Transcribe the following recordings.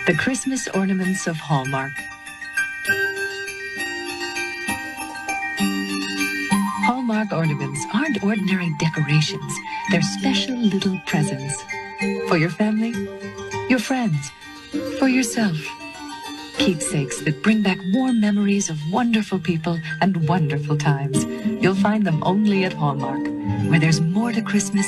The Christmas ornaments of Hallmark. Hallmark ornaments aren't ordinary decorations. They're special little presents. For your family, your friends, for yourself. Keepsakes that bring back warm memories of wonderful people and wonderful times. You'll find them only at Hallmark, where there's more to Christmas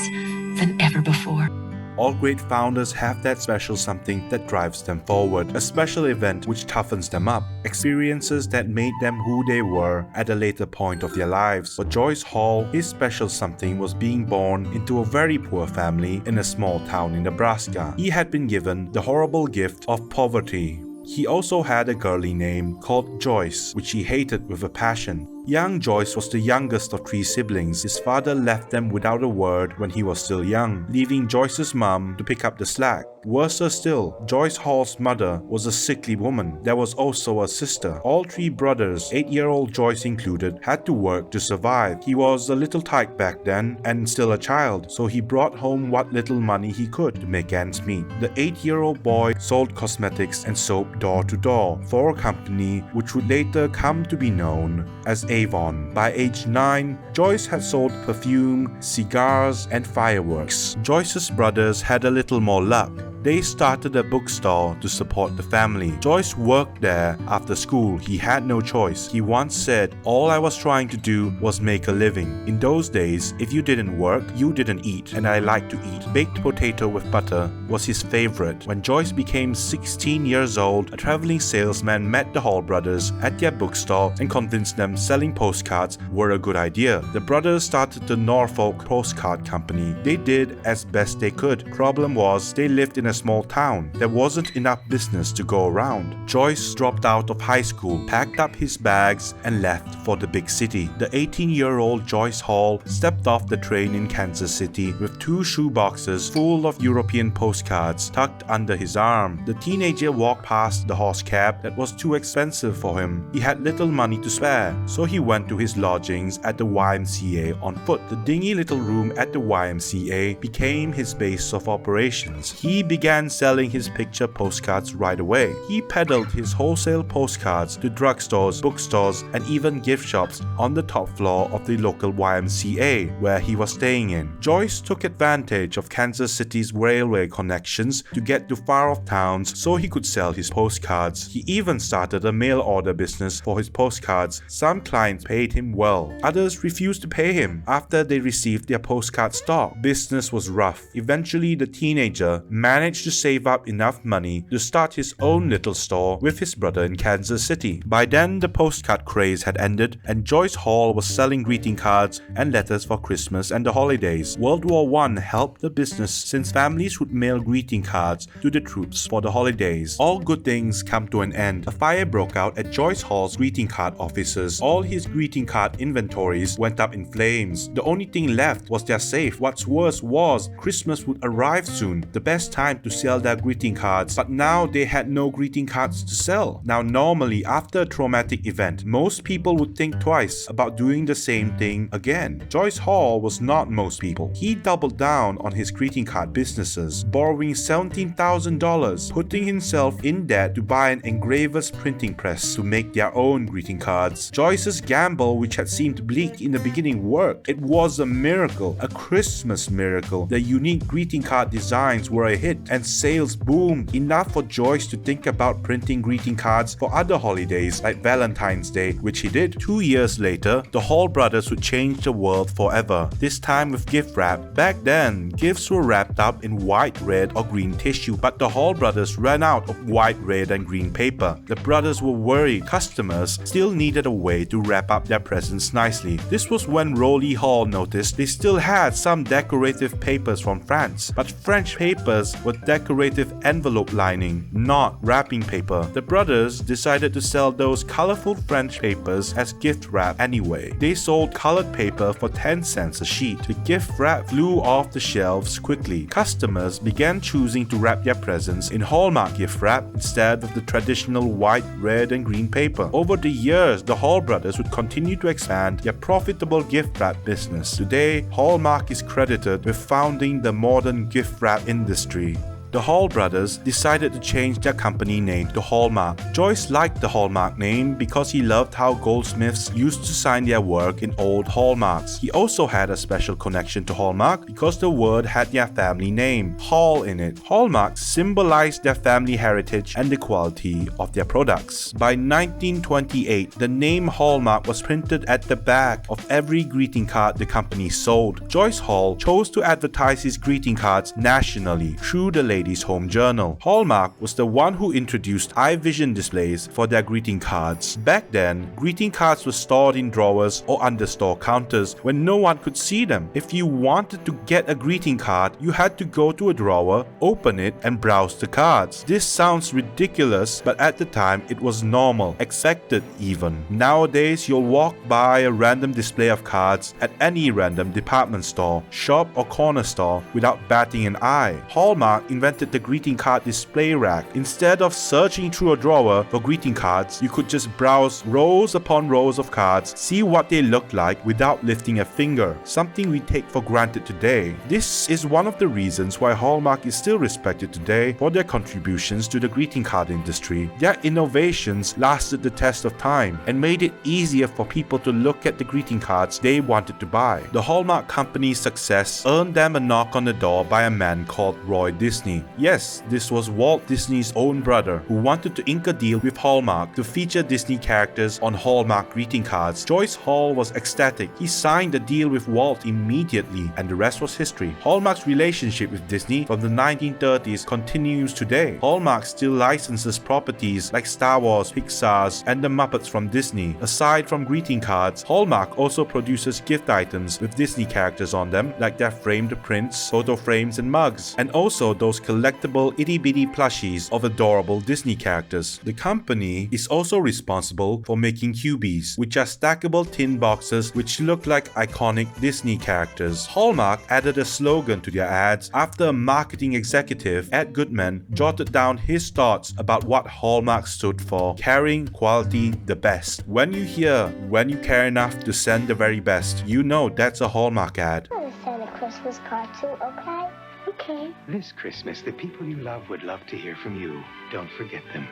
than ever before. All great founders have that special something that drives them forward, a special event which toughens them up, experiences that made them who they were at a later point of their lives. For Joyce Hall, his special something was being born into a very poor family in a small town in Nebraska. He had been given the horrible gift of poverty. He also had a girly name called Joyce, which he hated with a passion. Young Joyce was the youngest of 3 siblings. His father left them without a word when he was still young, leaving Joyce's mom to pick up the slack. Worse still, Joyce Hall's mother was a sickly woman. There was also a sister. All 3 brothers, 8-year-old Joyce included, had to work to survive. He was a little tyke back then and still a child, so he brought home what little money he could to make ends meet. The 8-year-old boy sold cosmetics and soap door to door for a company which would later come to be known as Avon. By age 9, Joyce had sold perfume, cigars, and fireworks. Joyce's brothers had a little more luck. They started a bookstore to support the family. Joyce worked there after school. He had no choice. He once said, "All I was trying to do was make a living." In those days, if you didn't work, you didn't eat, and I liked to eat. Baked potato with butter was his favorite. When Joyce became 16 years old, a traveling salesman met the Hall brothers at their bookstore and convinced them selling postcards were a good idea. The brothers started the Norfolk Postcard Company. They did as best they could. Problem was, they lived in a small town. There wasn't enough business to go around. Joyce dropped out of high school, packed up his bags, and left for the big city. The 18-year-old Joyce Hall stepped off the train in Kansas City with 2 shoeboxes full of European postcards tucked under his arm. The teenager walked past the horse cab that was too expensive for him. He had little money to spare, so he went to his lodgings at the YMCA on foot. The dingy little room at the YMCA became his base of operations. He began selling his picture postcards right away. He peddled his wholesale postcards to drugstores, bookstores, and even gift shops on the top floor of the local YMCA where he was staying in. Joyce took advantage of Kansas City's railway connections to get to far-off towns so he could sell his postcards. He even started a mail order business for his postcards. Some clients paid him well. Others refused to pay him after they received their postcard stock. Business was rough. Eventually, the teenager managed to save up enough money to start his own little store with his brother in Kansas City. By then, the postcard craze had ended, and Joyce Hall was selling greeting cards and letters for Christmas and the holidays. World War I helped the business since families would mail greeting cards to the troops for the holidays. All good things come to an end. A fire broke out at Joyce Hall's greeting card offices. All his greeting card inventories went up in flames. The only thing left was their safe. What's worse was Christmas would arrive soon, the best time to sell their greeting cards, but now they had no greeting cards to sell. Now normally after a traumatic event, most people would think twice about doing the same thing again. Joyce Hall was not most people. He doubled down on his greeting card businesses, borrowing $17,000, putting himself in debt to buy an engraver's printing press to make their own greeting cards. Joyce's gamble, which had seemed bleak in the beginning, worked. It was a miracle, a Christmas miracle. The unique greeting card designs were a hit and sales boomed enough for Joyce to think about printing greeting cards for other holidays like Valentine's Day, which he did. 2 years later, the Hall brothers would change the world forever, this time with gift wrap. Back then, gifts were wrapped up in white, red, or green tissue, but the Hall brothers ran out of white, red, and green paper. The brothers were worried customers still needed a way to wrap up their presents nicely. This was when Rolly Hall noticed they still had some decorative papers from France, but French papers were decorative envelope lining, not wrapping paper. The brothers decided to sell those colorful French papers as gift wrap anyway. They sold colored paper for 10 cents a sheet. The gift wrap flew off the shelves quickly. Customers began choosing to wrap their presents in Hallmark gift wrap instead of the traditional white, red, and green paper. Over the years, the Hall brothers would continue to expand their profitable gift wrap business. Today, Hallmark is credited with founding the modern gift wrap industry. the Hall brothers decided to change their company name to Hallmark. Joyce liked the Hallmark name because he loved how goldsmiths used to sign their work in old hallmarks. He also had a special connection to Hallmark because the word had their family name, Hall, in it. Hallmark symbolized their family heritage and the quality of their products. By 1928, the name Hallmark was printed at the back of every greeting card the company sold. Joyce Hall chose to advertise his greeting cards nationally through the Ladies' Home Journal. Hallmark was the one who introduced eye vision displays for their greeting cards. Back then, greeting cards were stored in drawers or under store counters when no one could see them. If you wanted to get a greeting card, you had to go to a drawer, open it, and browse the cards. This sounds ridiculous, but at the time it was normal, expected even. Nowadays, you'll walk by a random display of cards at any random department store, shop, or corner store without batting an eye. Hallmark invented the greeting card display rack. Instead of searching through a drawer for greeting cards, you could just browse rows upon rows of cards, see what they looked like without lifting a finger, something we take for granted today. This is one of the reasons why Hallmark is still respected today for their contributions to the greeting card industry. Their innovations lasted the test of time and made it easier for people to look at the greeting cards they wanted to buy. The Hallmark company's success earned them a knock on the door by a man called Roy Disney. Yes, this was Walt Disney's own brother who wanted to ink a deal with Hallmark to feature Disney characters on Hallmark greeting cards. Joyce Hall was ecstatic. He signed a deal with Walt immediately, and the rest was history. Hallmark's relationship with Disney from the 1930s continues today. Hallmark still licenses properties like Star Wars, Pixar's, and the Muppets from Disney. Aside from greeting cards, Hallmark also produces gift items with Disney characters on them, like their framed prints, photo frames, and mugs, and also those collectible itty-bitty plushies of adorable Disney characters. The company is also responsible for making cubies, which are stackable tin boxes which look like iconic Disney characters. Hallmark added a slogan to their ads after a marketing executive, Ed Goodman, jotted down his thoughts about what Hallmark stood for: caring, quality, the best. When you care enough to send the very best, you know that's a Hallmark ad. I'm gonna send a Christmas card too, okay? Okay. This Christmas, the people you love would love to hear from you. Don't forget them.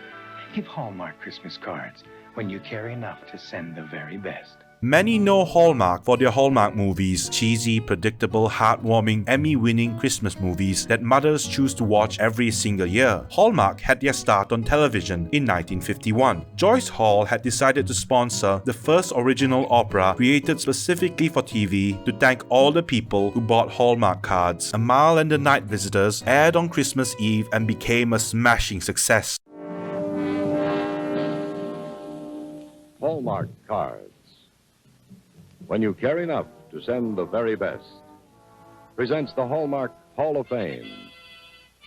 Give Hallmark Christmas cards when you care enough to send the very best. Many know Hallmark for their Hallmark movies, cheesy, predictable, heartwarming, Emmy-winning Christmas movies that mothers choose to watch every single year. Hallmark had their start on television in 1951. Joyce Hall had decided to sponsor the first original opera created specifically for TV to thank all the people who bought Hallmark cards. Amal and the Night Visitors aired on Christmas Eve and became a smashing success. Hallmark cards. When you care enough to send the very best, presents the Hallmark Hall of Fame.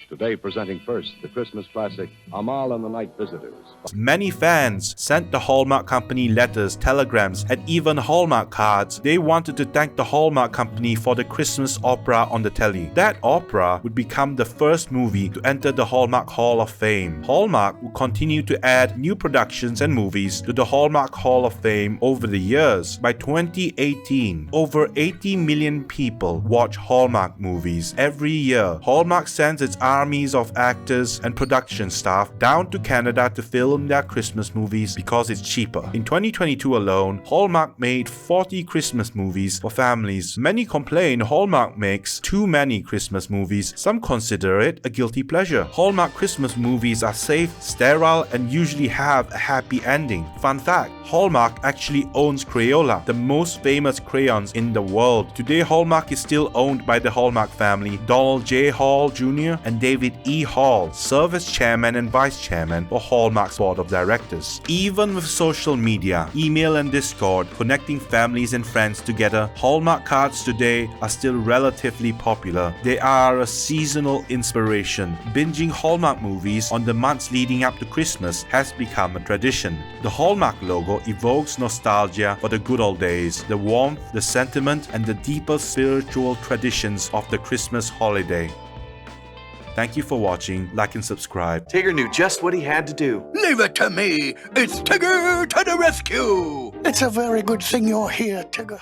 Today presenting first the Christmas classic, Amal and the Night Visitors. Many fans sent the Hallmark company letters, telegrams, and even Hallmark cards. They wanted to thank the Hallmark company for the Christmas opera on the telly. That opera would become the first movie to enter the Hallmark Hall of Fame. Hallmark would continue to add new productions and movies to the Hallmark Hall of Fame over the years. By 2018, over 80 million people watch Hallmark movies every year. Hallmark sends its armies of actors and production staff down to Canada to film their Christmas movies because it's cheaper. In 2022 alone, Hallmark made 40 Christmas movies for families. Many complain Hallmark makes too many Christmas movies. Some consider it a guilty pleasure. Hallmark Christmas movies are safe, sterile, and usually have a happy ending. Fun fact, Hallmark actually owns Crayola, the most famous crayons in the world. Today, Hallmark is still owned by the Hallmark family. Donald J. Hall Jr. and David E. Hall serve as chairman and vice chairman for Hallmark's board of directors. Even with social media, email, and Discord connecting families and friends together, Hallmark cards today are still relatively popular. They are a seasonal inspiration. Binging Hallmark movies on the months leading up to Christmas has become a tradition. The Hallmark logo evokes nostalgia for the good old days, the warmth, the sentiment, and the deeper spiritual traditions of the Christmas holiday. Thank you for watching. Like and subscribe. Tigger knew just what he had to do. Leave it to me. It's Tigger to the rescue. It's a very good thing you're here, Tigger.